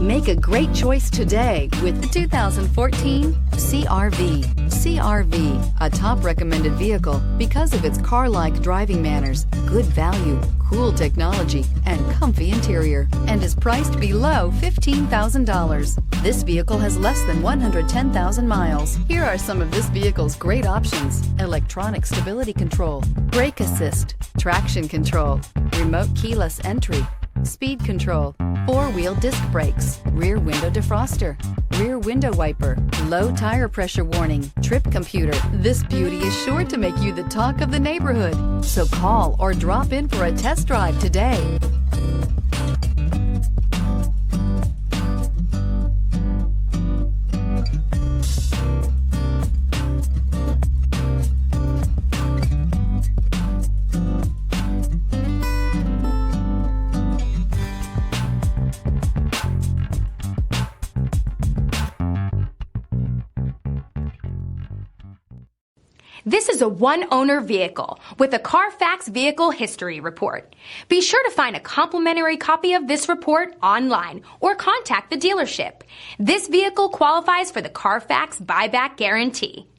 Make a great choice today with the 2014 CR-V. CR-V, a top recommended vehicle because of its car-like driving manners, good value, cool technology, and comfy interior, and is priced below $15,000. This vehicle has less than 110,000 miles. Here are some of this vehicle's great options: electronic stability control, brake assist, traction control, remote keyless entry, speed control, four-wheel disc brakes, rear window defroster, rear window wiper, low tire pressure warning, trip computer. This beauty is sure to make you the talk of the neighborhood. So call or drop in for a test drive today. This is a one-owner vehicle with a Carfax Vehicle History Report. Be sure to find a complimentary copy of this report online or contact the dealership. This vehicle qualifies for the Carfax Buyback Guarantee.